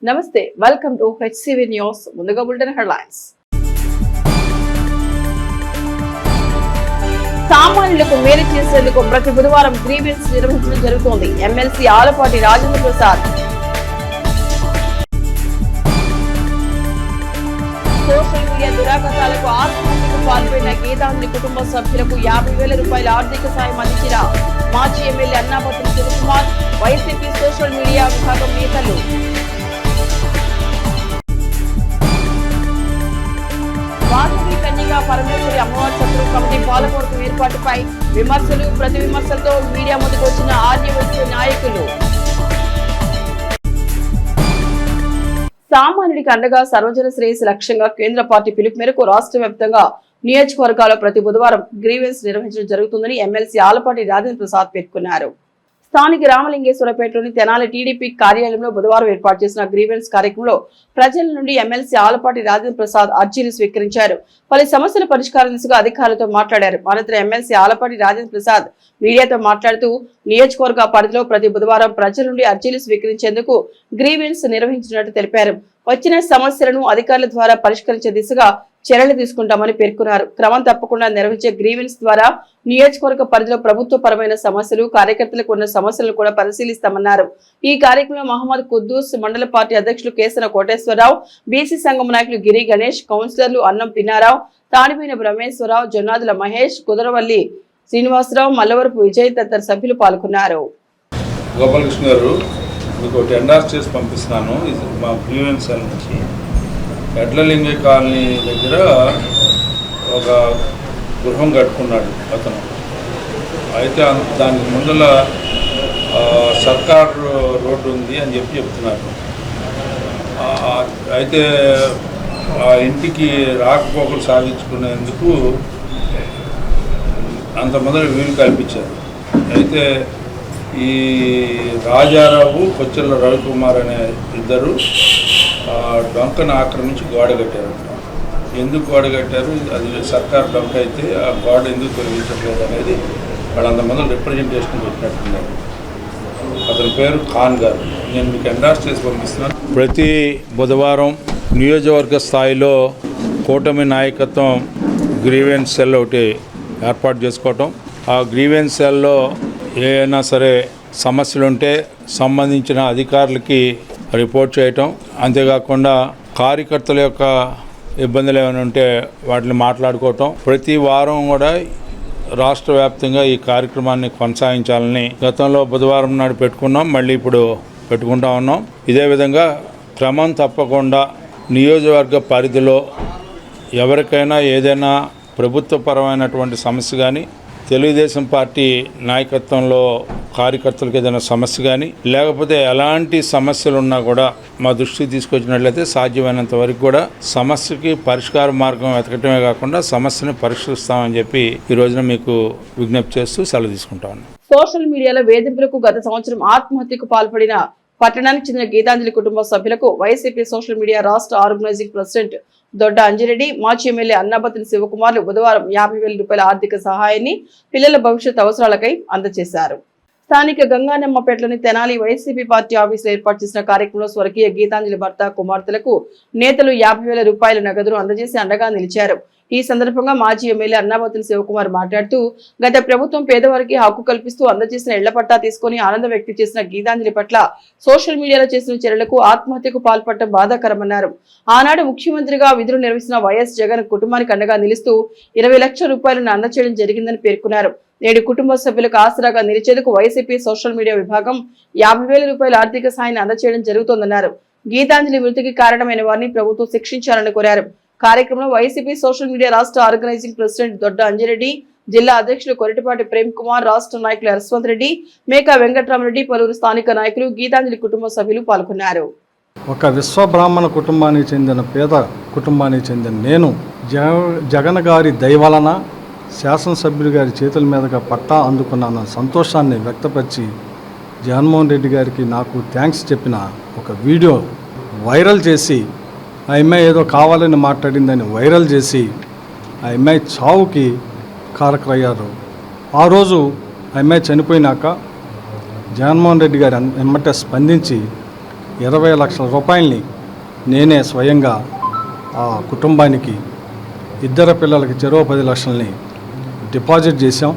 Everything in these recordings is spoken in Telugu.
నమస్తే, వెల్కమ్ టు హెచ్సివి న్యూస్. ముందుగా బులెటిన్ హెడ్లైన్స్. సామాన్యులకు మేలు చేసేందుకు ప్రతి బుధవారం గ్రీవెన్స్ నిర్వహించడం జరుగుతోంది. MLC Alapati Rajendra Prasad. Social media దురాగతాలకు ఆత్మహత్యకు పాల్పడిన గీతాంజలి కుటుంబ సభ్యులకు 50,000 రూపాయల ఆర్థిక సాయం అందించిన మాజీ MLA Annabattuni Sivakumar, YCP social media విభాగం నేతలు. వాసవి కన్యగా పరమేశ్వరి అమ్మవారి సత్రం కమిటీ పాలకవర్గం ఏర్పాటుపై విమర్శలు, ప్రతి విమర్శలతో మీడియా ముందుకు వచ్చిన ఆర్యవైశ్య నాయకులు. సామాన్యుడికి అండగా సర్వజన శ్రేయస్సు లక్ష్యంగా కేంద్ర పార్టీ పిలుపు మేరకు రాష్ట్ర వ్యాప్తంగా నియోజకవర్గాల్లో ప్రతి బుధవారం గ్రీవెన్స్ నిర్వహించడం జరుగుతుందని ఎమ్మెల్సీ ఆలపాటి రాజేంద్ర ప్రసాద్ పేర్కొన్నారు. స్థానిక రామలింగేశ్వరపేటలోని తెనాలి టీడీపీ కార్యాలయంలో బుధవారం ఏర్పాటు చేసిన గ్రీవెన్స్ కార్యక్రమంలో ప్రజల నుండి ఎమ్మెల్సీ ఆలపాటి రాజేంద్ర ప్రసాద్ అర్జీలు స్వీకరించారు. పలు సమస్యల పరిష్కారం దిశగా అధికారులతో మాట్లాడారు. అనంతరం ఎమ్మెల్సీ ఆలపాటి రాజేంద్ర ప్రసాద్ మీడియాతో మాట్లాడుతూ నియోజకవర్గ పరిధిలో ప్రతి బుధవారం ప్రజల నుండి అర్జీలు స్వీకరించేందుకు గ్రీవెన్స్ నిర్వహించినట్టు తెలిపారు. వచ్చిన సమస్యలను అధికారుల ద్వారా పరిష్కరించే దిశగా చర్యలు తీసుకుంటామని పేర్కొన్నారు. క్రమం తప్పకుండా నిర్వహించే గ్రీవెన్స్ ద్వారా నియోజకవర్గ పరిధిలో ప్రభుత్వ పరమైన సమస్యలు, కార్యకర్తలకు ఉన్న సమస్యలను కూడా పరిశీలిస్తామన్నారు. ఈ కార్యక్రమంలో మహమ్మద్ కుద్దూస్, మండల పార్టీ అధ్యక్షులు కేసన కోటేశ్వరరావు, బీసీ సంఘం నాయకులు గిరి గణేష్, కౌన్సిలర్లు అన్నం పిన్నారావు, తాడిపోయిన బ్రహ్మేశ్వరరావు, జొన్నాదుల మహేష్, కుదరవల్లి శ్రీనివాసరావు, మల్లవరపు విజయ్ తదితర సభ్యులు పాల్గొన్నారు. గోపాలకృష్ణ గారు, మీకు ఒకటి ఎండార్స్ చేసి పంపిస్తున్నాను. ఇది మా గ్రీవెన్స్ సెల్ నుంచి ఎడ్లలింగ కాలనీ దగ్గర ఒక గృహం కట్టుకున్నాడు అతను. అయితే దానికి ముందల సర్కార్ రోడ్డు ఉంది అని చెప్తున్నారు. అయితే ఆ ఇంటికి రాకపోకలు సాగించుకునేందుకు అంత మొదలు వీలు కల్పించారు. అయితే ఈ రాజారావు, కొచ్చెల్ల రవికుమార్ అనే ఇద్దరు డొంకను ఆక్రమించి గోడ కట్టారంట. ఎందుకు గోడ కట్టారు, అది సర్కార్ డొంక అయితే ఆ గోడ ఎందుకు తొలగించట్లేదు అనేది వాళ్ళంత మొదలు రిప్రజెంటేషన్ పెట్టినట్టున్నారు. అతని పేరు ఖాన్ గారు. నేను మీకు ఎండార్స్ చేసి పంపిస్తున్నాను. ప్రతి బుధవారం నియోజకవర్గ స్థాయిలో కూటమి నాయకత్వం గ్రీవెన్స్ సెల్ ఒకటి ఏర్పాటు చేసుకోవటం. ఆ గ్రీవెన్స్ సెల్లో ఏమైనా సరే సమస్యలుంటే సంబంధించిన అధికారులకి రిపోర్ట్ చేయటం, అంతేకాకుండా కార్యకర్తల యొక్క ఇబ్బందులు ఏమైనా ఉంటే వాటిని మాట్లాడుకోవటం. ప్రతి వారం కూడా రాష్ట్ర వ్యాప్తంగా ఈ కార్యక్రమాన్ని కొనసాగించాలని గతంలో బుధవారం నాడు పెట్టుకున్నాం, మళ్ళీ ఇప్పుడు పెట్టుకుంటా ఉన్నాం. ఇదే విధంగా క్రమం తప్పకుండా నియోజకవర్గ పరిధిలో ఎవరికైనా ఏదైనా ప్రభుత్వపరమైనటువంటి సమస్య కానీ, తెలుగుదేశం పార్టీ నాయకత్వంలో కార్యకర్తలకు ఏదైనా సమస్య కానీ, లేకపోతే ఎలాంటి సమస్యలు ఉన్నా కూడా మా దృష్టికి తీసుకొచ్చినట్లయితే సాధ్యమైనంత వరకు కూడా సమస్యకి పరిష్కార మార్గం వెతకటమే కాకుండా సమస్యను పరిష్కరిస్తామని చెప్పి ఈ రోజున మీకు విజ్ఞప్తి చేస్తూ సెలవు తీసుకుంటాను. సోషల్ మీడియాలో వేధింపులకు గత సంవత్సరం ఆత్మహత్యకు పాల్పడిన పట్టణానికి చెందిన గీతాంజలి కుటుంబ సభ్యులకు వైసీపీ సోషల్ మీడియా రాష్ట్ర ఆర్గనైజింగ్ ప్రెసిడెంట్ దొడ్డ అంజిరెడ్డి, మాజీ ఎమ్మెల్యే అన్నాబత్తుని శివకుమార్లు బుధవారం 50,000 రూపాయల ఆర్థిక సహాయాన్ని పిల్లల భవిష్యత్ అవసరాలకై అందజేశారు. స్థానిక గంగానమ్మపేటలోని తెనాలి వైసీపీ పార్టీ ఆఫీసులో ఏర్పాటు చేసిన కార్యక్రమంలో స్వర్గీయ గీతాంజలి భర్త, కుమార్తెలకు నేతలు 50,000 రూపాయల నగదును అందజేసి అండగా నిలిచారు. ఈ సందర్భంగా మాజీ ఎమ్మెల్యే అన్నాబత్తుని శివకుమార్ మాట్లాడుతూ, గత ప్రభుత్వం పేదవారికి హక్కు కల్పిస్తూ అందజేసిన ఇళ్ల పట్టా తీసుకుని ఆనందం వ్యక్తం చేసిన గీతాంజలి పట్ల సోషల్ మీడియాలో చేసిన చర్యలకు ఆత్మహత్యకు పాల్పడటం బాధాకరమన్నారు. ఆనాడు ముఖ్యమంత్రిగా విధులు నిర్వహిస్తున్న వైఎస్ జగన్ కుటుంబానికి అండగా నిలుస్తూ 20 లక్షల రూపాయలను అందజేయడం జరిగిందని పేర్కొన్నారు. నేడు కుటుంబ సభ్యులకు ఆసరాగా నిలిచేందుకు వైసీపీ సోషల్ మీడియా విభాగం 50,000 రూపాయల ఆర్థిక సాయాన్ని అందజేయడం జరుగుతోందన్నారు. గీతాంజలి మృతికి కారణమైన వారిని ప్రభుత్వం శిక్షించాలని కోరారు. కార్యక్రమంలో వైసీపీ సోషల్ మీడియా రాష్ట్ర ఆర్గనైజింగ్ ప్రెసిడెంట్ దొడ్డ అంజిరెడ్డి, జిల్లా అధ్యక్షులు కొరటిపాటి ప్రేమ్ కుమార్, రాష్ట్ర నాయకులు హర్స్వంత్ రెడ్డి, మేకా వెంకట్రామరెడ్డి, పలువురు స్థానిక నాయకులు, గీతాంజలి కుటుంబ సభ్యులు పాల్గొన్నారు. ఒక విశ్వబ్రాహ్మణ కుటుంబానికి చెందిన పేద కుటుంబానికి చెందిన నేను జగన్ గారి దయవలన శాసనసభ్యులు గారి చేతుల మీదుగా పట్టా అందుకున్న సంతోషాన్ని వ్యక్తపరిచి జగన్మోహన్ రెడ్డి గారికి నాకు థ్యాంక్స్ చెప్పిన ఒక వీడియో వైరల్ చేసి, ఆ అమ్మాయి ఏదో కావాలని మాట్లాడిందని వైరల్ చేసి ఆ అమ్మాయి చావుకి కారకులయ్యారు. ఆ రోజు ఆ అమ్మాయి చనిపోయినాక జగన్మోహన్ రెడ్డి గారు వెంబట స్పందించి 20 లక్షల రూపాయలని నేనే స్వయంగా ఆ కుటుంబానికి ఇద్దరు పిల్లలకి చెరో 10 లక్షలని డిపాజిట్ చేశాం.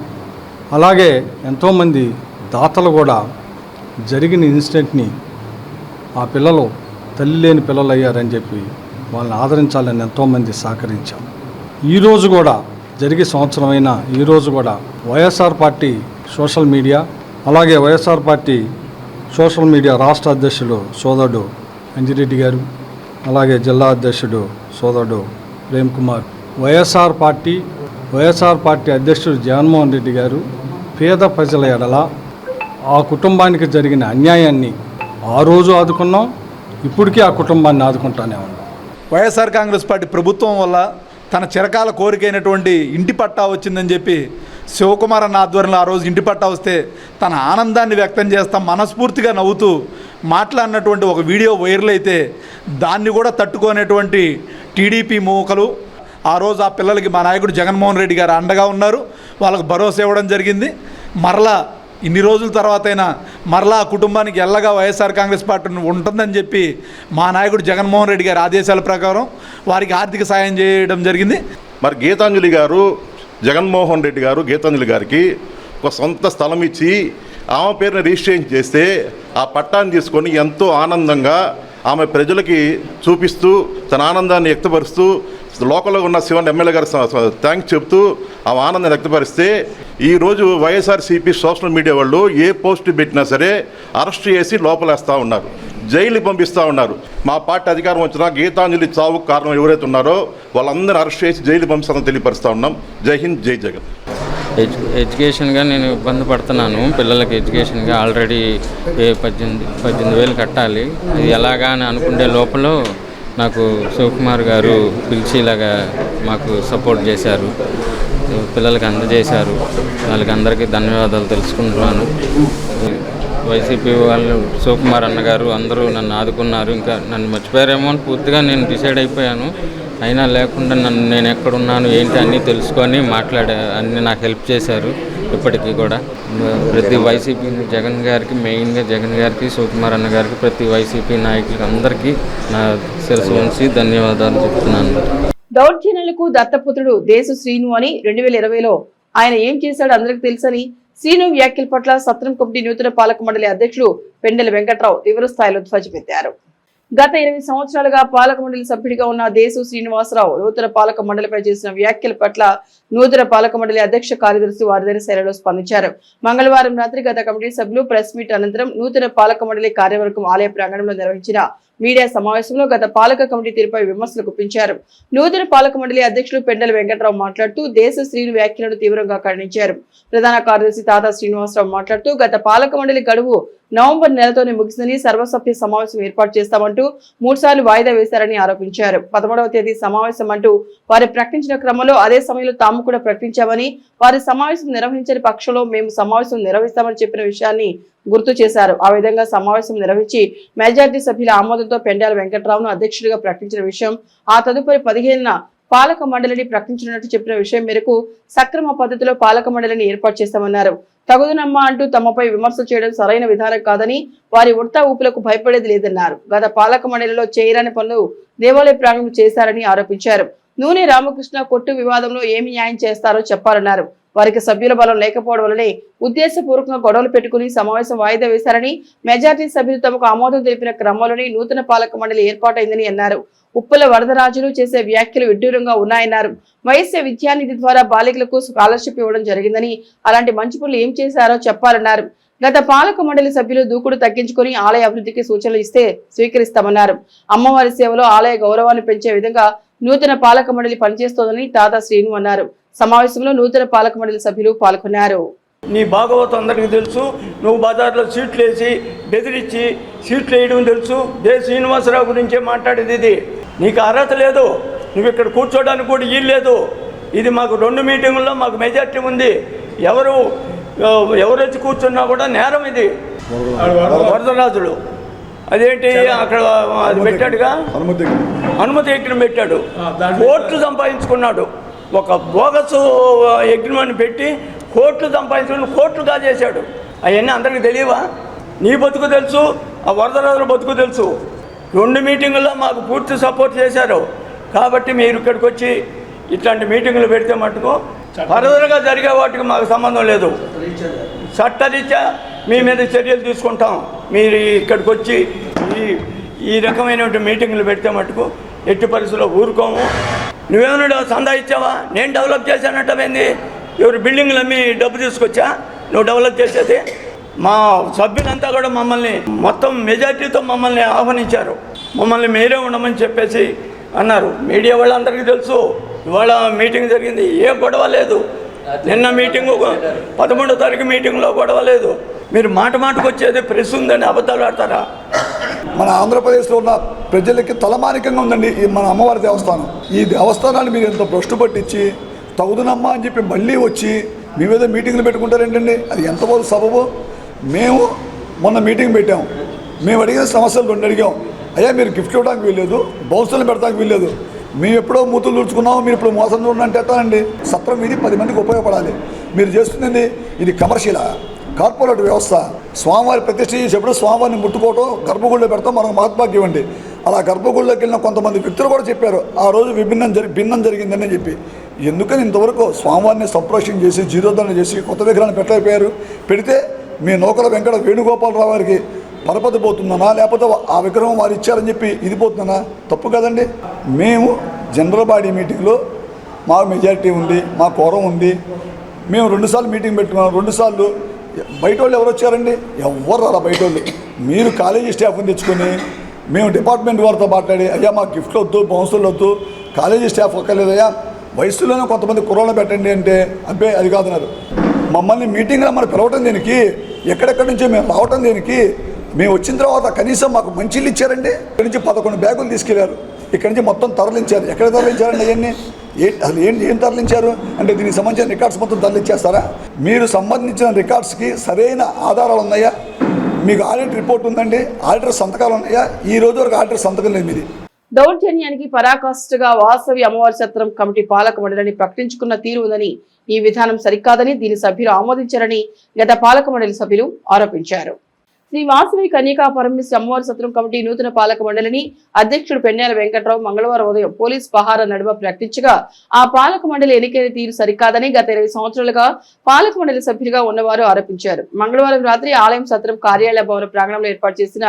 అలాగే ఎంతోమంది దాతలు కూడా జరిగిన ఇన్సిడెంట్ని ఆ పిల్లలు తల్లి లేని పిల్లలు అయ్యారని చెప్పి వాళ్ళని ఆదరించాలని ఎంతోమంది సహకరించాం. ఈరోజు కూడా జరిగే సంవత్సరమైన ఈరోజు కూడా వైఎస్ఆర్ పార్టీ సోషల్ మీడియా అలాగే వైఎస్ఆర్ పార్టీ సోషల్ మీడియా రాష్ట్ర అధ్యక్షుడు సోదరుడు అంజిరెడ్డి గారు అలాగే జిల్లా అధ్యక్షుడు సోదరుడు ప్రేమ్ కుమార్ వైఎస్ఆర్ పార్టీ అధ్యక్షుడు జగన్మోహన్ రెడ్డి గారు పేద ప్రజల ఎడల ఆ కుటుంబానికి జరిగిన అన్యాయాన్ని ఆ రోజు ఆదుకున్నాం, ఇప్పటికీ ఆ కుటుంబాన్ని ఆదుకుంటానే ఉన్నాం. వైఎస్ఆర్ కాంగ్రెస్ పార్టీ ప్రభుత్వం వల్ల తన చిరకాల కోరికైనటువంటి ఇంటి పట్టా వచ్చిందని చెప్పి శివకుమార్ అన్న ఆధ్వర్యంలో ఆ రోజు ఇంటి పట్టా వస్తే తన ఆనందాన్ని వ్యక్తం చేస్తా మనస్ఫూర్తిగా నవ్వుతూ మాట్లాడినటువంటి ఒక వీడియో వైరల్ అయితే దాన్ని కూడా తట్టుకునేటువంటి టీడీపీ మూకలు ఆ రోజు ఆ పిల్లలకి మా నాయకుడు జగన్మోహన్ రెడ్డి గారు అండగా ఉన్నారు. వాళ్ళకు భరోసా ఇవ్వడం జరిగింది. మరలా ఇన్ని రోజుల తర్వాతైనా మరలా ఆ కుటుంబానికి ఎల్లగా వైఎస్ఆర్ కాంగ్రెస్ పార్టీ ఉంటుందని చెప్పి మా నాయకుడు జగన్మోహన్ రెడ్డి గారి ఆదేశాల ప్రకారం వారికి ఆర్థిక సాయం చేయడం జరిగింది. మరి గీతాంజలి గారు జగన్మోహన్ రెడ్డి గారు గీతాంజలి గారికి ఒక సొంత స్థలం ఇచ్చి ఆమె పేరుని రిజిస్ట్రేషన్ చేస్తే ఆ పట్టాన్ని తీసుకొని ఎంతో ఆనందంగా ఆమె ప్రజలకి చూపిస్తూ తన ఆనందాన్ని వ్యక్తపరుస్తూ లోకల్లో ఉన్న శివన్ ఎమ్మెల్యే గారు థ్యాంక్స్ చెప్తూ ఆ ఆనందాన్ని వ్యక్తపరిస్తే ఈరోజు వైఎస్ఆర్సీపీ సోషల్ మీడియా వాళ్ళు ఏ పోస్ట్ పెట్టినా సరే అరెస్ట్ చేసి లోపలేస్తూ ఉన్నారు, జైలు పంపిస్తూ ఉన్నారు. మా పార్టీ అధికారం వచ్చినా గీతాంజలి చావుకు కారణం ఎవరైతే ఉన్నారో వాళ్ళందరూ అరెస్ట్ చేసి జైలు పంపిస్తామని తెలియపరుస్తూ ఉన్నాం. జై హింద్, జై జగన్. ఎడ్యుకేషన్గా నేను ఇబ్బంది పడుతున్నాను. పిల్లలకి ఎడ్యుకేషన్గా ఆల్రెడీ 18,000 కట్టాలి. అది ఎలాగా అని అనుకునే లోపల నాకు శివకుమార్ గారు పిలిచి ఇలాగా మాకు సపోర్ట్ చేశారు, పిల్లలకి అందజేశారు. వాళ్ళకి అందరికీ ధన్యవాదాలు తెలుసుకుంటున్నాను. వైసీపీ వాళ్ళు శివకుమార్ అన్నగారు అందరూ నన్ను ఆదుకున్నారు. ఇంకా నన్ను మర్చిపోయారేమో అని పూర్తిగా నేను డిసైడ్ అయిపోయాను. అయినా లేకుండా నేను ఎక్కడున్నాను ఏంటి అన్నీ తెలుసుకొని అన్నీ నాకు హెల్ప్ చేశారు. ఇప్పటికీ కూడా ప్రతి వైసీపీ జగన్ గారికి, మెయిన్గా జగన్ గారికి, శివకుమార్ అన్న గారికి, ప్రతి వైసీపీ నాయకులకి అందరికీ నా శిరస్సు ఉంచి ధన్యవాదాలు చెప్తున్నాను. దౌర్జన్యాలకు దత్తపుత్రుడు దేశు శ్రీను అని 2020లో ఆయన ఏం చేశాడో అందరికీ తెలుసని శ్రీను వ్యాఖ్యల పట్ల సత్రం కమిటీ నూతన పాలక మండలి అధ్యక్షుడు పెండెల వెంకట్రావు తీవ్ర స్థాయిలో ధ్వజమెత్తారు. గత 8 సంవత్సరాలుగా పాలక మండలి సభ్యుడిగా ఉన్న దేశు శ్రీనివాసరావు నూతన పాలక మండలిపై చేసిన వ్యాఖ్యల పట్ల నూతన పాలక మండలి అధ్యక్ష కార్యదర్శి వారిదైన శైలిలో స్పందించారు. మంగళవారం రాత్రి గత కమిటీ సభ్యులు ప్రెస్ మీట్ అనంతరం నూతన పాలక మండలి కార్యవర్గం ఆలయ ప్రాంగణంలో నిర్వహించిన మీడియా సమావేశంలో గత పాలక కమిటీ తీరుపై విమర్శలు గుప్పించారు. నూతన పాలక మండలి అధ్యక్షులు పెండెల వెంకట్రావు మాట్లాడుతూ దేశ శ్రీను వ్యాఖ్యలను తీవ్రంగా ఖండించారు. ప్రధాన కార్యదర్శి తాతా శ్రీనివాసరావు మాట్లాడుతూ గత పాలక మండలి గడువు నవంబర్ నెలతోనే ముగిసిందని సర్వసభ్య సమావేశం ఏర్పాటు చేస్తామంటూ 3 సార్లు వాయిదా వేశారని ఆరోపించారు. 13వ తేదీ సమావేశం అంటూ వారు ప్రకటించిన క్రమంలో అదే సమయంలో తాము కూడా ప్రకటించామని, వారి సమావేశం నిర్వహించని పక్షంలో మేము సమావేశం నిర్వహిస్తామని చెప్పిన విషయాన్ని గుర్తు చేశారు. ఆ విధంగా సమావేశం నిర్వహించి మెజార్టీ సభ్యుల ఆమోదంతో పెండెల వెంకట్రావును అధ్యక్షుడిగా ప్రకటించిన విషయం, ఆ తదుపరి 15న పాలక మండలిని ప్రకటించినట్టు చెప్పిన విషయం మేరకు సక్రమ పద్ధతిలో పాలక మండలిని ఏర్పాటు చేస్తామన్నారు. తగుదనమ్మా అంటూ తమపై విమర్శలు చేయడం సరైన విధానం కాదని, వారి ఉడతా ఊపులకు భయపడేది లేదన్నారు. గత పాలక మండలిలో చేయరాని పనులు దేవాలయ ప్రాంగణం చేశారని ఆరోపించారు. నూనె రామకృష్ణ కొట్టు వివాదంలో ఏమి న్యాయం చేస్తారో చెప్పాలన్నారు. వారికి సభ్యుల బలం లేకపోవడం వల్లనే ఉద్దేశపూర్వకంగా గొడవలు పెట్టుకుని సమావేశం వాయిదా వేశారని, మెజార్టీ సభ్యులు తమకు ఆమోదం తెలిపిన క్రమంలోనే నూతన పాలక మండలి ఏర్పాటైందని అన్నారు. ఉప్పల వరదరాజులు చేసే వ్యాఖ్యలు విడ్డూరంగా ఉన్నాయన్నారు. వైఎస్ఏ విద్యానిధి ద్వారా బాలికలకు స్కాలర్షిప్ ఇవ్వడం జరిగిందని, అలాంటి మంచి పనులు ఏం చేశారో చెప్పాలన్నారు. గత పాలక మండలి సభ్యులు దూకుడు తగ్గించుకుని ఆలయ అభివృద్ధికి సూచనలు ఇస్తే స్వీకరిస్తామన్నారు. అమ్మవారి సేవలో ఆలయ గౌరవాన్ని పెంచే విధంగా నూతన పాలక మండలి పనిచేస్తోందని తాతా శ్రీను అన్నారు. సమావేశంలో నూతన పాలక మండలి సభ్యులు పాల్గొన్నారు. నీ భాగవతం అందరికీ తెలుసు. నువ్వు బజార్లో సీట్లు వేసి బెదిరించి సీట్లు వేయడం తెలుసు. దే శ్రీనివాసరావు గురించే మాట్లాడేది. ఇది నీకు అర్హత లేదు. నువ్వు ఇక్కడ కూర్చోడానికి కూడా వీలు లేదు. ఇది మాకు 2 మీటింగుల్లో మాకు మెజార్టీ ఉంది. ఎవరు వచ్చి కూర్చున్నా కూడా నేరం. ఇది వరదరాజులు అదేంటి అక్కడ అది పెట్టాడుగా, అనుమతి యజ్ఞం పెట్టాడు, కోట్లు సంపాదించుకున్నాడు. ఒక బోగస్ అగ్రిమెంట్ పెట్టి కోట్లు సంపాదించుకుని కోట్లు కాజేశాడు. అవన్నీ అందరికీ తెలియవా? నీ బతుకు తెలుసు, ఆ వరదరాజుల బతుకు తెలుసు. 2 మీటింగుల్లో మాకు పూర్తి సపోర్ట్ చేశారు. కాబట్టి మీరు ఇక్కడికి వచ్చి ఇట్లాంటి మీటింగులు పెడితే మటుకు ఫర్దర్గా జరిగే వాటికి మాకు సంబంధం లేదు. చట్టరీత్యా మీ మీద చర్యలు తీసుకుంటాం. మీరు ఇక్కడికి వచ్చి ఈ రకమైనటువంటి మీటింగులు పెడితే మటుకు ఎట్టి పరిస్థితుల్లో ఊరుకోము. నువ్వేమైనా సందా ఇచ్చావా? నేను డెవలప్ చేశానంటావేంది? ఎవరు బిల్డింగ్లు అమ్మి డబ్బు తీసుకొచ్చా నువ్వు డెవలప్ చేసేది? మా సభ్యులంతా కూడా మమ్మల్ని మొత్తం మెజార్టీతో మమ్మల్ని ఆహ్వానించారు. మమ్మల్ని మీరే ఉండమని చెప్పేసి అన్నారు. మీడియా వాళ్ళందరికీ తెలుసు ఇవాళ మీటింగ్ జరిగింది, ఏ గొడవ లేదు. నిన్న మీటింగు 11వ తారీఖు మీటింగ్లో గొడవ లేదు. మీరు మాటకు వచ్చేది ప్రెస్ ఉందని అబద్ధాలు ఆడతారా? మన ఆంధ్రప్రదేశ్లో ఉన్న ప్రజలకి తలమానికంగా ఉందండి ఈ మన అమ్మవారి దేవస్థానం. ఈ దేవస్థానాన్ని మీరు ఎంత భ్రష్టు పట్టించి తగుదునమ్మా అని చెప్పి మళ్ళీ వచ్చి మీ మీద మీటింగ్లు పెట్టుకుంటారేంటండి? అది ఎంతవరకు సబబు? మేము మొన్న మీటింగ్ పెట్టాము. మేము అడిగిన సమస్యలు 2 అడిగాం. అయ్యా మీరు గిఫ్ట్ ఇవ్వడానికి వీల్లేదు, బౌన్సులు పెడతానికి వీల్లేదు. మేము ఎప్పుడో మూతులు తుడుచుకున్నాము, మీరు ఇప్పుడు మోసం చూడండి అంటే ఎట్టానండి? సత్రం ఇది 10 మందికి ఉపయోగపడాలి. మీరు చేస్తుంది ఇది కమర్షియలా, కార్పొరేట్ వ్యవస్థ. స్వామివారి ప్రతిష్ఠ చేసేప్పుడు స్వామివారిని ముట్టుకోవటం, గర్భగుడిలో పెడతాం, మనకు మహాత్మాకి ఇవ్వండి. అలా గర్భగుడిలోకి వెళ్ళిన కొంతమంది వ్యక్తులు కూడా చెప్పారు ఆ రోజు భిన్నం జరిగిందని చెప్పి. ఎందుకని ఇంతవరకు స్వామివారిని సంప్రోషణ చేసి జీరోధరణ చేసి కొత్త విగ్రహాన్ని పెట్టలేకపోయారు? పెడితే మీ నూకల వెంకట వేణుగోపాలరావు గారికి పరపతి పోతుందనా, లేకపోతే ఆ విగ్రహం వారు ఇచ్చారని చెప్పి ఇది పోతుందనా? తప్పు కదండి. మేము జనరల్ బాడీ మీటింగ్లో మా మెజారిటీ ఉంది, మా కోరం ఉంది. మేము 2 సార్లు మీటింగ్ పెట్టుకున్నాం. 2 సార్లు బయట వాళ్ళు ఎవరు వచ్చారండి? ఎవ్వరు అలా బయట వాళ్ళు. మీరు కాలేజీ స్టాఫ్ని తెచ్చుకొని మేము డిపార్ట్మెంట్ వారితో మాట్లాడి అయ్యా మాకు గిఫ్ట్లు వద్దు, బౌన్సులు వద్దు, కాలేజీ స్టాఫ్ ఒక్కలేదయ్యా, వయసులోనే కొంతమంది కుర్రోళ్ళు పెట్టండి అంటే అబ్బే అది కాదన్నారు. మమ్మల్ని మీటింగ్లో మనం పిలవటం దేనికి? ఎక్కడెక్కడి నుంచో మేము రావటం దేనికి? మేము వచ్చిన తర్వాత కనీసం మాకు మంచిళ్ళు ఇచ్చారండి. ఇక్కడి నుంచి 11 బ్యాగులు తీసుకెళ్లారు. ఇక్కడి నుంచి మొత్తం తరలించారు. ఎక్కడ తరలించారండి? అవన్నీ అసలు ఏం తరలించారు అంటే దీనికి సంబంధించిన రికార్డ్స్ మొత్తం తరలించేస్తారా? మీరు సంబంధించిన రికార్డ్స్కి సరైన ఆధారాలు ఉన్నాయా? మీకు ఆడిట్ రిపోర్ట్ ఉందండి, ఆడిటర్ సంతకాలు ఉన్నాయా? ఈ రోజు వరకు ఆడిటర్ సంతకం లేదు మీది. దౌర్జన్యానికి పరాకాష్ఠగా వాసవి అమ్మవారి సత్రం కమిటీ పాలక మండలిని ప్రకటించుకున్న తీరు ఉందని, ఈ విధానం సరికాదని దీని సభ్యులు ఆమోదించారని గత పాలక మండలి సభ్యులు ఆరోపించారు. శ్రీ వాసవి కన్యకా పరమేశ్వరి అమ్మవారి సత్రం కమిటీ నూతన పాలక మండలిని అధ్యక్షుడు పెన్నేల వెంకట్రావు మంగళవారం ఉదయం పోలీస్ పహారా నడుమ ప్రకటించగా ఆ పాలక మండలి ఎన్నికైన తీరు సరికాదని గత 20 సంవత్సరాలుగా పాలక మండలి సభ్యులుగా ఉన్నవారు ఆరోపించారు. మంగళవారం రాత్రి ఆలయం సత్రం కార్యాలయ భవన ప్రాంగణంలో ఏర్పాటు చేసిన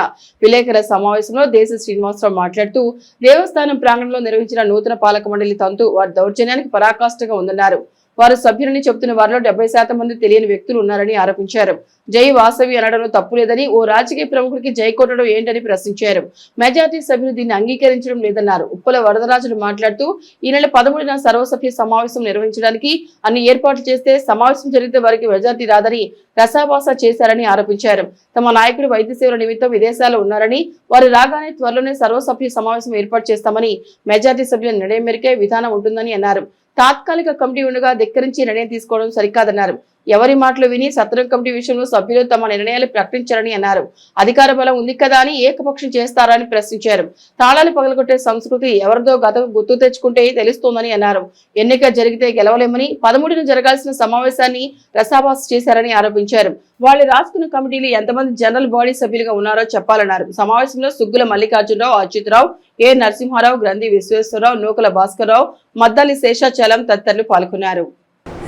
విలేకరుల సమావేశంలో దేశ శ్రీనివాసరావు మాట్లాడుతూ దేవస్థానం ప్రాంగణంలో నిర్వహించిన నూతన పాలక మండలి తంతు వారి దౌర్జన్యానికి పరాకాష్ఠగా ఉందన్నారు. వారు సభ్యులని చెబుతున్న వారిలో 70% మంది తెలియని వ్యక్తులు ఉన్నారని ఆరోపించారు. జై వాసవి అనడంలో తప్పు లేదని, ఓ రాజకీయ ప్రముఖుడికి జై కొట్టడం ఏంటని ప్రశ్నించారు. మెజార్టీ సభ్యులు దీన్ని అంగీకరించడం లేదన్నారు. ఉప్పల వరదరాజులు మాట్లాడుతూ ఈ నెల 13న సర్వసభ్య సమావేశం నిర్వహించడానికి అన్ని ఏర్పాట్లు చేస్తే సమావేశం జరిగితే వారికి మెజార్టీ రాదని రసాభాస చేశారని ఆరోపించారు. తమ నాయకుడు వైద్య సేవల నిమిత్తం విదేశాల్లో ఉన్నారని, వారు రాగానే త్వరలోనే సర్వసభ్య సమావేశం ఏర్పాటు చేస్తామని, మెజార్టీ సభ్యుల నిర్ణయం మేరకే విధానం ఉంటుందని అన్నారు. తాత్కాలిక కమిటీ ఉండగా ధిక్కరించి నిర్ణయం తీసుకోవడం సరికాదన్నారు. ఎవరి మాటలు విని సత్రం కమిటీ విషయంలో సభ్యులు తమ నిర్ణయాలు ప్రకటించారని అన్నారు. అధికార బలం ఉంది కదా అని ఏకపక్షం చేస్తారని ప్రశ్నించారు. తాళాలు పగలగొట్టే సంస్కృతి ఎవరిదో గతం గుర్తు తెచ్చుకుంటే తెలుస్తోందని అన్నారు. ఎన్నిక జరిగితే గెలవలేమని 13న జరగాల్సిన సమావేశాన్ని రసాభాస్ చేశారని ఆరోపించారు. వాళ్ళు రాసుకున్న కమిటీలు ఎంతమంది జనరల్ బాడీ సభ్యులుగా ఉన్నారో చెప్పాలన్నారు. సమావేశంలో సుగ్గుల మల్లికార్జునరావు, అచ్యుతరావు, ఏ నరసింహారావు, గ్రంథి విశ్వేశ్వరరావు, నూకల భాస్కర్రావు, మద్దాలి శేషాచలం తదితరులు పాల్గొన్నారు.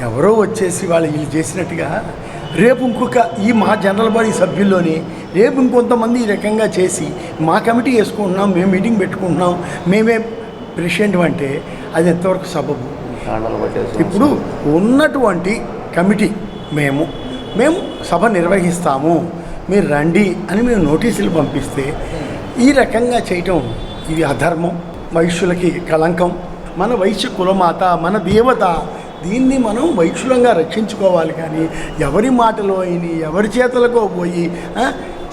ఎవరో వచ్చేసి వీళ్ళు చేసినట్టుగా రేపు ఇంకొక మా జనరల్ బాడీ సభ్యుల్లోని రేపు ఇంకొంతమంది ఈ రకంగా చేసి మా కమిటీ వేసుకుంటున్నాం, మేము మీటింగ్ పెట్టుకుంటున్నాం, మేమే ప్రెసిడెంట్ అంటే అది ఎంతవరకు సబబు? ఇప్పుడు ఉన్నటువంటి కమిటీ మేము సభ నిర్వహిస్తాము, మీరు రండి అని మేము నోటీసులు పంపిస్తే ఈ రకంగా చేయటం ఇది అధర్మం, వైశ్యులకి కళంకం. మన వైశ్య కులమాత, మన దేవత, దీన్ని మనం వైశ్యులంగా రక్షించుకోవాలి. కానీ ఎవరి మాటలో అయిన ఎవరి చేతలకో పోయి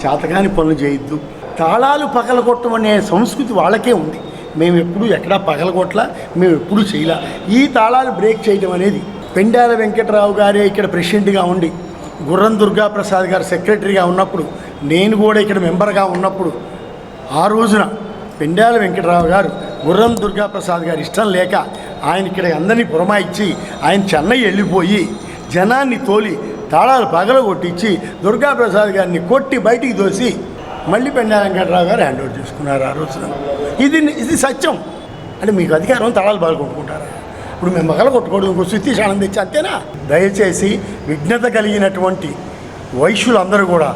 చేతగాని పనులు చేయొద్దు. తాళాలు పగలగొట్టమనే సంస్కృతి వాళ్ళకే ఉంది. మేము ఎప్పుడు ఎక్కడా పగలగొట్టలా, మేము ఎప్పుడు చేయలా. ఈ తాళాలు బ్రేక్ చేయడం అనేది పెండాల వెంకటరావు గారే ఇక్కడ ప్రెసిడెంట్గా ఉండి, గుర్రం దుర్గాప్రసాద్ గారు సెక్రటరీగా ఉన్నప్పుడు, నేను కూడా ఇక్కడ మెంబర్గా ఉన్నప్పుడు, ఆ రోజున పెండాల వెంకటరావు గారు గుర్రం దుర్గాప్రసాద్ గారు ఇష్టం లేక ఆయన ఇక్కడ అందరినీ పురమాయించి ఆయన చెన్నై వెళ్ళిపోయి జనాన్ని తోలి తాళాలు పగలగొట్టించి దుర్గాప్రసాద్ గారిని కొట్టి బయటికి దోసి మళ్ళీ పెండా వెంకటరావు గారు హ్యాండ్ ఓవర్ చేసుకున్నారు ఆ రోజున. ఇది సత్యం. అంటే మీకు అధికారం తలాలు బాగా కొట్టుకుంటారా? ఇప్పుడు మేము మగల కొట్టుకోవడం ఇంకో సుతీష్ ఆనంద్ ఇచ్చి అంతేనా? దయచేసి విఘ్నత కలిగినటువంటి వైశ్యులందరూ కూడా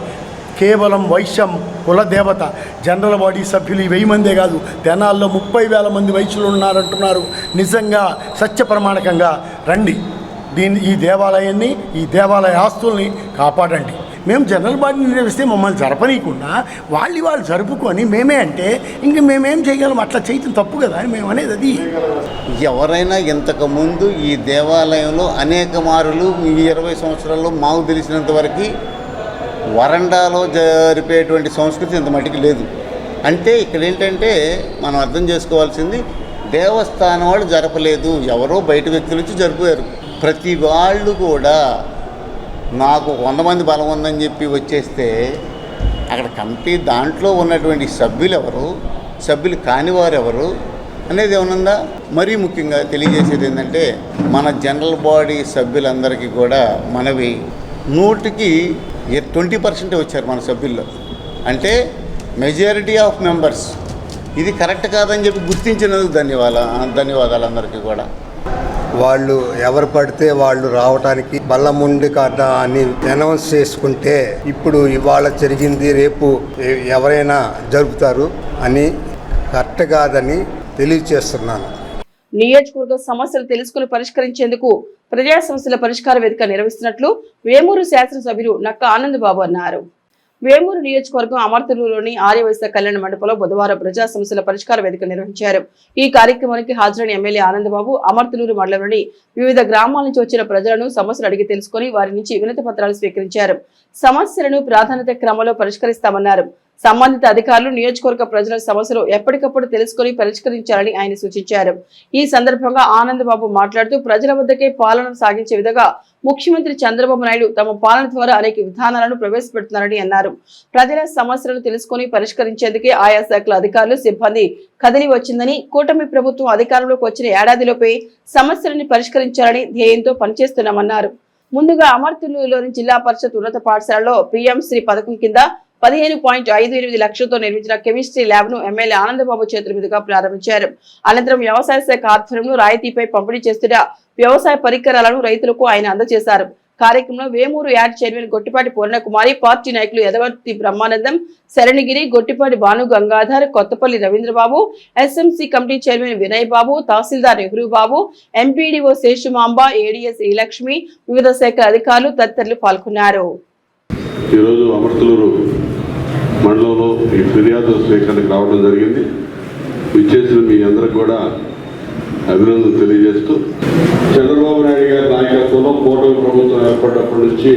కేవలం వైశ్యం కులదేవత జనరల్ బాడీ సభ్యులు 1000 మందే కాదు, తెనాల్లో 30,000 మంది వైశ్యులు ఉన్నారంటున్నారు. నిజంగా సత్య ప్రమాణకంగా రండి, ఈ దేవాలయాన్ని, ఈ దేవాలయ ఆస్తుల్ని కాపాడండి. మేము జనరల్ బాడీని నిర్వహిస్తే మమ్మల్ని జరపనీయకుండా వాళ్ళు జరుపుకొని మేమే అంటే ఇంక మేమేం చేయగలం? అట్లా చేయటం తప్పు కదా అని మేము అనేది. అది ఎవరైనా ఇంతకుముందు ఈ దేవాలయంలో అనేక మారులు ఈ 20 సంవత్సరాల్లో మాకు తెలిసినంత వరకు వరండాలో జరిపేటువంటి సంస్కృతి ఇంత మటుకు లేదు. అంటే ఇక్కడ ఏంటంటే మనం అర్థం చేసుకోవాల్సింది, దేవస్థానం వాళ్ళు జరపలేదు, ఎవరో బయట వ్యక్తులు వచ్చి జరిపారు. ప్రతి వాళ్ళు కూడా నాకు 100 మంది బలం ఉందని చెప్పి వచ్చేస్తే అక్కడ కమిటీ దాంట్లో ఉన్నటువంటి సభ్యులు ఎవరు, సభ్యులు కానివారు ఎవరు అనేది ఏమనుందా? మరీ ముఖ్యంగా తెలియజేసేది ఏంటంటే, మన జనరల్ బాడీ సభ్యులందరికీ కూడా మనవి 100కి 20% వచ్చారు మన సభ్యుల్లో. అంటే మెజారిటీ ఆఫ్ మెంబర్స్. ఇది కరెక్ట్ కాదని చెప్పి గుర్తించినందుకు ధన్యవాదాలు అందరికీ కూడా. వాళ్ళు ఎవరు పడితే వాళ్ళు రావడానికి బల్లముండి కాట అని అనౌన్స్ చేసుకుంటే, ఇప్పుడు ఇవాళ జరిగింది రేపు ఎవరైనా జరుపుతారు అని కరెక్ట్ కాదని తెలియజేస్తున్నాను. నియోజకవర్గ సమస్యలు తెలుసుకుని పరిష్కరించేందుకు ప్రజా సమస్యల పరిష్కార వేదిక నిర్వహిస్తున్నట్లు వేమూరు శాసనసభ్యులు నక్క ఆనందబాబు అన్నారు. వేమూరు నియోజకవర్గం అమర్తలూరులోని ఆర్యవైశ్య కళ్యాణ మండపంలో బుధవారం ప్రజా సమస్యల పరిష్కార వేదిక నిర్వహించారు. ఈ కార్యక్రమానికి హాజరైన ఎమ్మెల్యే ఆనందబాబు అమర్తలూరు మండలంలోని వివిధ గ్రామాల నుంచి వచ్చిన ప్రజలను సమస్యలు అడిగి తెలుసుకుని వారి నుంచి వినతి పత్రాలు స్వీకరించారు. సమస్యలను ప్రాధాన్యత క్రమంలో పరిష్కరిస్తామన్నారు. సంబంధిత అధికారులు నియోజకవర్గ ప్రజల సమస్యలు ఎప్పటికప్పుడు తెలుసుకుని పరిష్కరించాలని ఆయన సూచించారు. ఈ సందర్భంగా ఆనందబాబు మాట్లాడుతూ, ప్రజల వద్దకే పాలన సాగించే విధంగా ముఖ్యమంత్రి చంద్రబాబు నాయుడు తమ పాలన ద్వారా అనేక విధానాలను ప్రవేశపెడుతున్నారని అన్నారు. ప్రజల సమస్యలను తెలుసుకుని పరిష్కరించేందుకే ఆయా శాఖల అధికారులు సిబ్బంది కదిలి వచ్చిందని, కూటమి ప్రభుత్వం అధికారంలోకి వచ్చిన ఏడాదిలోపే సమస్యలను పరిష్కరించాలని ధ్యేయంతో పనిచేస్తున్నామన్నారు. ముందుగా అమర్తలూరులోని జిల్లా పరిషత్ ఉన్నత పాఠశాలలో PMశ్రీ పథకం కింద 15.58 లక్షలతో నిర్మించిన కెమిస్ట్రీ ల్యాబ్ ను ఎమ్మెల్యే ఆనందబాబు చేతుల మీదుగా ప్రారంభించారు. అనంతరం వ్యవసాయ శాఖ ఆధ్వర్యంలో రాయితీపై పంపిణీ చేస్తున్న వ్యవసాయ పరికరాలను రైతులకు ఆయన అందజేశారు. కార్యక్రమంలో వేమూరు యాడ్ చైర్మన్ గొట్టిపాటి పూర్ణకుమారి, పార్టీ నాయకులు Yadavarthi Brahmanandam, Saranagiri, Gottipati Bhanu Gangadhar, Kothapalli Ravindrababu, SMC committee chairman Vinay Babu, tahsildar Nehru Babu, MPDO Seshumamba, ADS Srilakshmi, వివిధ శాఖల అధికారులు తదితరులు పాల్గొన్నారు. ఈరోజు అమర్తలూరు మండలంలో ఈ ఫిర్యాదు స్వీకరణకు రావడం జరిగింది. విచ్చేసిన మీ అందరికి కూడా అభినందనలు తెలియజేస్తూ, చంద్రబాబు నాయుడు గారి నాయకత్వంలో కూటమి ప్రభుత్వం ఏర్పడినప్పటి నుంచి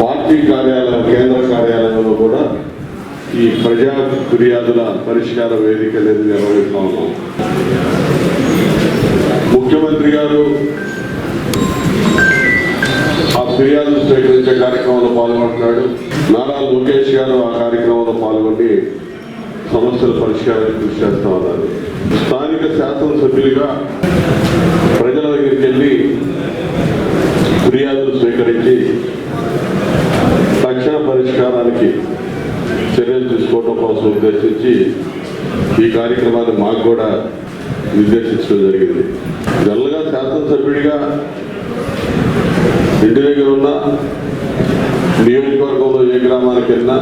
పార్టీ కార్యాలయం, కేంద్ర కార్యాలయంలో కూడా ఈ ప్రజా ఫిర్యాదుల పరిష్కార వేదిక అనేది నిర్వహిస్తా ఉన్నాం. ముఖ్యమంత్రి గారు ఆ ఫిర్యాదులు స్వీకరించే కార్యక్రమంలో పాల్గొంటున్నాడు. నారా లోకేష్ గారు ఆ కార్యక్రమంలో పాల్గొని సమస్యల పరిష్కారానికి కృషి చేస్తా ఉన్నారు. స్థానిక శాసనసభ్యులుగా ప్రజల దగ్గరికి వెళ్ళి ఫిర్యాదులు స్వీకరించి తక్షణ పరిష్కారానికి చర్యలు తీసుకోవడం కోసం ఉద్దేశించి ఈ కార్యక్రమాన్ని మాకు కూడా నిర్దేశించడం జరిగింది. జనరల్గా శాసనసభ్యుడిగా ఇంటి దగ్గర ఉన్న నియోజకవర్గంలో ఏ గ్రామానికి వెళ్ళినా,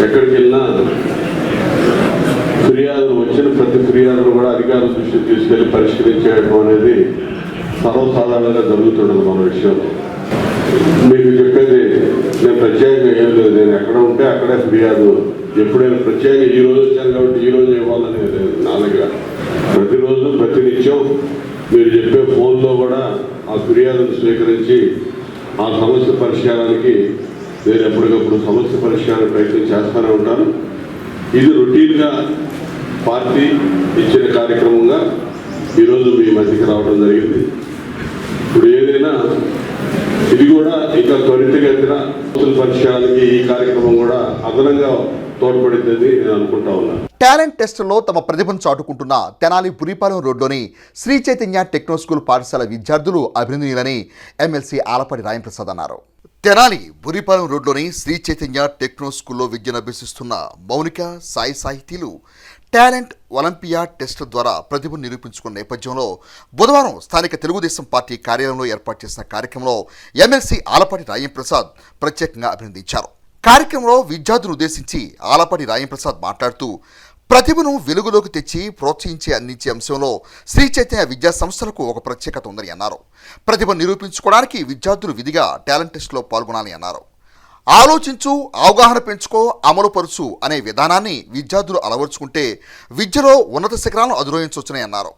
ఎక్కడికి వెళ్ళినా ఫిర్యాదులు వచ్చిన ప్రతి ఫిర్యాదులు కూడా అధికారుల దృష్టికి తీసుకెళ్లి పరిష్కరించేయడం అనేది సర్వసాధారణంగా జరుగుతుండదు మన విషయంలో. మీకు చెప్పేది నేను ప్రత్యేకంగా ఏం లేదు. నేను ఎక్కడ ఉంటే అక్కడే ఫిర్యాదు, ఎప్పుడైనా ప్రత్యేకంగా ఈ రోజు వచ్చాను కాబట్టి ఈ రోజు ఇవ్వాలని లేదు. నాలుగుగా ప్రతిరోజు ప్రతినిత్యం మీరు చెప్పే ఫోన్లో కూడా ఆ ఫిర్యాదును స్వీకరించి ఆ సమస్య పరిష్కారానికి నేను ఎప్పటికప్పుడు సమస్య పరిష్కార ప్రయత్నం చేస్తూనే ఉంటాను. ఇది రొటీన్గా పార్టీ ఇచ్చిన కార్యక్రమంగా ఈరోజు మీ మధ్యకి రావడం జరిగింది. ఇప్పుడు ఏదైనా ఇది కూడా ఇంకా త్వరితగతిన సమస్యల పరిష్కారానికి ఈ కార్యక్రమం కూడా అదనంగా తోడ్పడుతుంది నేను అనుకుంటా ఉన్నాను. టాలెంట్ టెస్టులో తమ ప్రతిభను చాటుకుంటున్న తెనాలి పురిపాలెం రోడ్లోని శ్రీ చైతన్య టెక్నో స్కూల్ పాఠశాల విద్యార్థులు అభినందనీయులని ఎమ్మెల్సీ ఆలపాటి రాయంప్రసాద్ అన్నారు. తెనాలి బురిపాలెం రోడ్లోని శ్రీ చైతన్య టెక్నో స్కూల్లో విద్యను అభ్యసిస్తున్న మౌనిక సాయి సాహితీలు టాలెంట్ ఒలింపియా టెస్ట్ ద్వారా ప్రతిభను నిరూపించుకున్న నేపథ్యంలో బుధవారం స్థానిక తెలుగుదేశం పార్టీ కార్యాలయంలో ఏర్పాటు చేసిన కార్యక్రమంలో ఎమ్మెల్సీ ఆలపాటి రాయంప్రసాద్ ప్రత్యేకంగా అభినందించారు. కార్యక్రమంలో విద్యార్థులను ఉద్దేశించి ఆలపాటి రాయంప్రసాద్ మాట్లాడుతూ ప్రతిభను వెలుగులోకి తెచ్చి ప్రోత్సహించే అందించే అంశంలో శ్రీ చైతన్య విద్యా సంస్థలకు ఒక ప్రత్యేకత ఉందని అన్నారు. ప్రతిభను నిరూపించుకోవడానికి విద్యార్థులు విధిగా టాలెంట్ టెస్ట్లో పాల్గొనాలని అన్నారు. ఆలోచించు, అవగాహన పెంచుకో, అమలుపరుచు అనే విధానాన్ని విద్యార్థులు అలవర్చుకుంటే విద్యలో ఉన్నత శిఖరాలను అధిరోహించవచ్చని అన్నారు.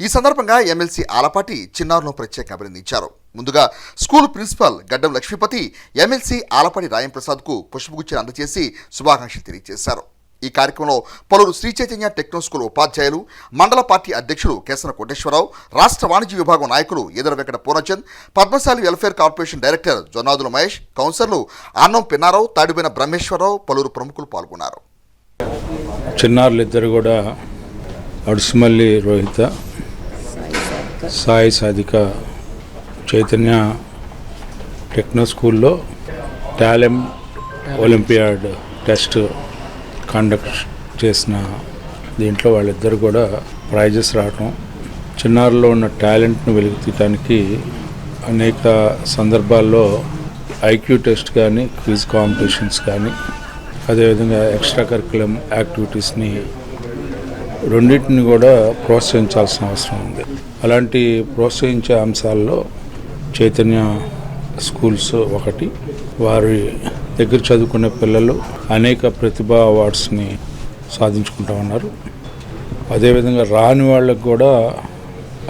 ఈ సందర్భంగా ఎమ్మెల్సీ ఆలపాటి చిన్నారులను ప్రత్యేకంగా అభినందించారు. ముందుగా స్కూల్ ప్రిన్సిపల్ గడ్డం లక్ష్మీపతి ఎమ్మెల్సీ ఆలపాటి రాయంప్రసాద్కు పుష్పగుచ్చాన్ని అందజేసి శుభాకాంక్షలు తెలియజేశారు. ఈ కార్యక్రమంలో పలువురు శ్రీ చైతన్య టెక్నో స్కూల్ ఉపాధ్యాయులు, మండల పార్టీ అధ్యక్షులు కేసన కోటేశ్వరరావు, రాష్ట్ర వాణిజ్య విభాగం నాయకులు Eedara Venkata Purnachand, Padmashali welfare corporation director Jonnadula Mahesh, కౌన్సిలర్లు అన్నం పిన్నారావు, తాడిపోయిన బ్రహ్మేశ్వరరావు, పలువురు ప్రముఖులు పాల్గొన్నారు. చిన్నారులిద్దరు కూడా అడుసుమల్లి రోహిత, సాయి సాధిక చైతన్య టెక్నో స్కూల్లో టాలెంట్ ఒలింపియాడ్ టెస్ట్ కండక్ట్ చేసిన దీంట్లో వాళ్ళిద్దరు కూడా ప్రైజెస్ రావటం, చిన్నారులో ఉన్న టాలెంట్ను వెలికితీయడానికి అనేక సందర్భాల్లో ఐక్యూ టెస్ట్ కానీ, క్విజ్ కాంపిటీషన్స్ కానీ, అదేవిధంగా ఎక్స్ట్రా కరికులం యాక్టివిటీస్ని రెండింటిని కూడా ప్రోత్సహించాల్సిన అవసరం ఉంది. అలాంటి ప్రోత్సహించే అంశాల్లో చైతన్య స్కూల్స్ ఒకటి. వారి దగ్గర చదువుకునే పిల్లలు అనేక ప్రతిభా అవార్డ్స్ని సాధించుకుంటూ ఉన్నారు. అదేవిధంగా రాని వాళ్ళకు కూడా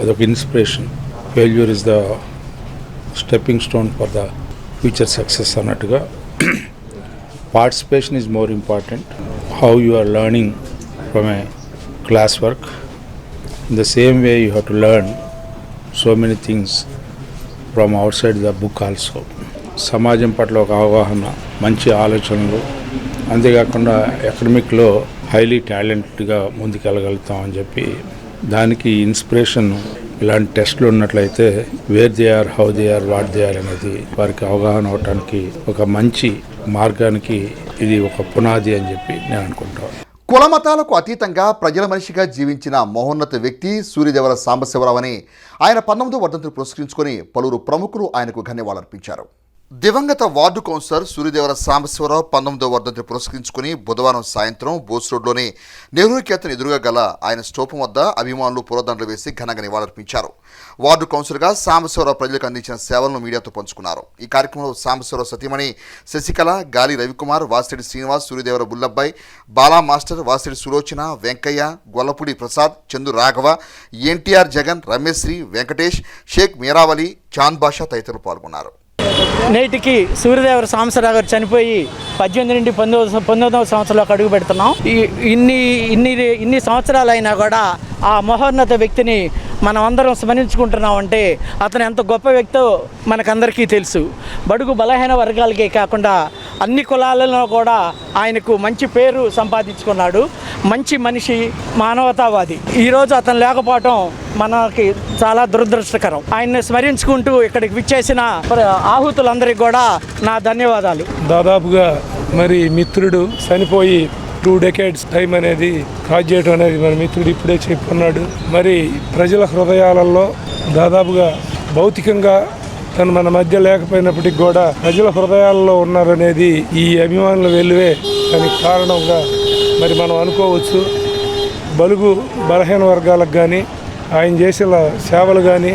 అదొక inspiration. Failure is the stepping stone for the future success అన్నట్టుగా participation is more important. How you are learning from a class work, in the same way you have to learn so many things from outside the book also. సమాజం పట్ల ఒక అవగాహన, మంచి ఆలోచనలు, అంతేకాకుండా అకాడమిక్లో హైలీ టాలెంటెడ్గా ముందుకెళ్ళగలుగుతామని చెప్పి దానికి ఇన్స్పిరేషన్ ఇలాంటి టెస్టులు ఉన్నట్లయితే where they are, how they are, what they are అనేది వారికి అవగాహన అవటానికి ఒక మంచి మార్గానికి ఇది ఒక పునాది అని చెప్పి నేను అనుకుంటాను. కుల మతాలకు అతీతంగా ప్రజల మనిషిగా జీవించిన మహోన్నత వ్యక్తి సూర్యదేవర సాంబశివరావు అని ఆయన 19వ వర్ధంతిని పురస్కరించుకొని పలువురు ప్రముఖులు ఆయనకు ధన్యవాదాలర్పించారు. దివంగత వార్డు కౌన్సిలర్ సూర్యదేవర సాంబశివరావు 19వ వర్ధంతిని పురస్కరించుకుని బుధవారం సాయంత్రం బోస్ రోడ్లోని నెహ్రూ కేతన్ ఎదురుగా గల ఆయన స్తూపం వద్ద అభిమానులు పూలదండలు వేసి ఘనంగా నివాళులర్పించారు. వార్డు కౌన్సిలర్గా సాంబశివరావు ప్రజలకు అందించిన సేవలను మీడియాతో పంచుకున్నారు. ఈ కార్యక్రమంలో సాంబశివరావు సతీమణి శశికళ, గాలి రవికుమార్, వాసిరెడ్డి శ్రీనివాస్, సూర్యదేవర బుల్లబ్బాయి, బాలా మాస్టర్, వాసిరెడ్డి సులోచన, వెంకయ్య, గొల్లపూడి ప్రసాద్, చందు రాఘవ, ఎన్టీఆర్ జగన్, రమేశ్రీ, వెంకటేష్, షేక్ మీరావలి, చాంద్ బాషా తదితరులు పాల్గొన్నారు. నేటికి సూర్యదేవర సాంబశివరావు గారు చనిపోయి 18 నుండి 19వ సంవత్సరంలోకి అడుగు పెడుతున్నాం. ఇన్ని సంవత్సరాలైనా కూడా ఆ మహోన్నత వ్యక్తిని మనం అందరం స్మరించుకుంటున్నామంటే అతను ఎంత గొప్ప వ్యక్తో మనకందరికీ తెలుసు. బడుగు బలహీన వర్గాలకే కాకుండా అన్ని కులాలలో కూడా ఆయనకు మంచి పేరు సంపాదించుకున్నాడు. మంచి మనిషి, మానవతావాది. ఈరోజు అతను లేకపోవటం మనకి చాలా దురదృష్టకరం. ఆయన్ని స్మరించుకుంటూ ఇక్కడికి విచ్చేసిన ఆహుతులందరికీ కూడా నా ధన్యవాదాలు. దాదాపుగా మరి మిత్రుడు చనిపోయి 2 decades టైం అనేది కాజ్ చేయడం అనేది మన మిత్రుడు ఇప్పుడే చెప్పుకున్నాడు. మరి ప్రజల హృదయాలలో దాదాపుగా భౌతికంగా తను మన మధ్య లేకపోయినప్పటికీ కూడా ప్రజల హృదయాల్లో ఉన్నారనేది ఈ అభిమానుల వెలువే దానికి కారణంగా మరి మనం అనుకోవచ్చు. బలుగు బలహీన వర్గాలకు కానీ ఆయన చేసిన సేవలు కానీ,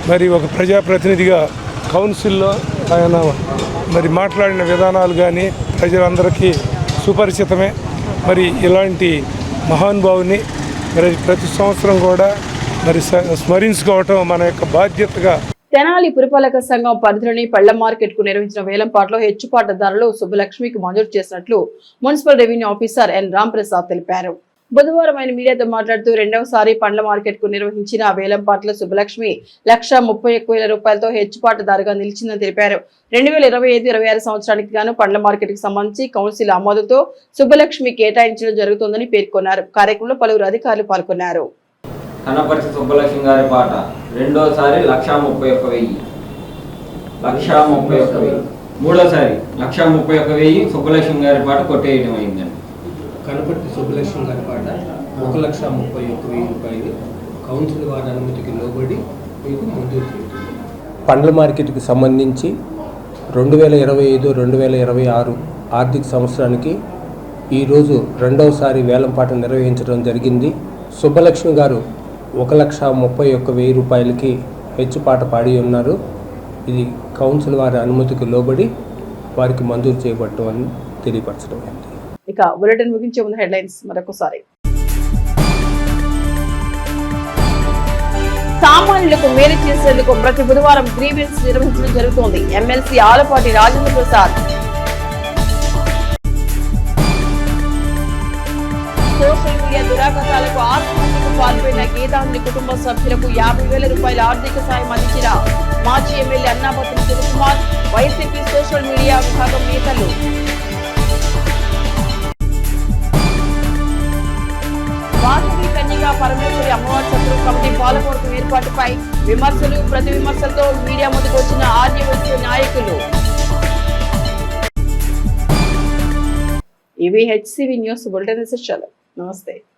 మరి ఒక ప్రజాప్రతినిధిగా కౌన్సిల్లో ఆయన మరి మాట్లాడిన విధానాలు కానీ ప్రజలందరికీ సుపరిచితమే. మరి ఇలాంటి మహానుభావుని మరి ప్రతి సంవత్సరం కూడా మరి స్మరించుకోవటం మన యొక్క బాధ్యతగా. తెనాలి పురపాలక సంఘం పరిధిలోని పళ్ల మార్కెట్ కు నిర్వహించిన వేలంపాట్లో హెచ్చుపాట ధరలు సుబ్బలక్ష్మికి మంజూరు చేసినట్లు municipal revenue officer N Ramprasad తెలిపారు. బుధవారం ఆయన మీడియాతో మాట్లాడుతూ రెండవసారి పండ్ల మార్కెట్ కు నిర్వహించిన వేలంపాట్లో సుబ్బలక్ష్మి 1,31,000 రూపాయలతో హెచ్చుపాటు ధరగా నిలిచిందని తెలిపారు. 2025-26 సంవత్సరానికి గాను పండ్ల మార్కెట్ కి సంబంధించి కౌన్సిల్ ఆమోదంతో సుబ్బలక్ష్మి కేటాయించడం జరుగుతోందని పేర్కొన్నారు. కార్యక్రమంలో పలువురు అధికారులు పాల్గొన్నారు. కనపర్తి సుబ్బలక్ష్మి గారి పాట రెండోసారి 1,31,000 మూడోసారి 1,31,000 సుబ్బలక్ష్మి గారి పాట కొట్టేయడం అయిందండి. కనపర్తి సుబ్బలక్ష్మి గారి పాట 1,31,000 రూపాయలు కౌన్సిల్ వారి అనుమతికి లోబడి మీకు మంజూరు చేస్తుంది. పండ్ల మార్కెట్కి సంబంధించి 2025-2026 ఆర్థిక సంవత్సరానికి ఈరోజు రెండవసారి వేలంపాట నిర్వహించడం జరిగింది. సుబ్బలక్ష్మి గారు 1,31,000 రూపాయలకి హెచ్చుపాట పాడి ఉన్నారు. ఇది కౌన్సిల్ వారి అనుమతికి లోబడి వారికి మంజూరు చేయబడటం తెలియపరచడం అయింది. ఇక బులెటిన్ ముగించే ముందు హెడ్లైన్స్ మరొకసారి. సామాన్యులకు మేలు చేసేందుకు ప్రతి బుధవారం గ్రీవెన్స్ నిర్వహించడం జరుగుతోంది. MLC Alapati Rajendra Prasad. Social media దురాగతాలకు ఆత్మహత్యకు పాల్పడిన గీతాంజలి కుటుంబ సభ్యులకు 50,000 రూపాయల ఆర్థిక సాయం అందించిన మాజీ MLA Annabattuni Sivakumar, YCP social media విభాగం నేతలు. వాసవి కన్యగా పరమేశ్వరి అమ్మవారి సత్రు కమిటీ పాలకవర్గం ఏర్పాటుపై విమర్శలు ప్రతి విమర్శలతో మీడియా ముందుకు వచ్చిన ఆర్యవైశ్య నాయకులు. ఇవి హెచ్సివి న్యూస్ బులెటిన్ విశేషాలు. నమస్తే.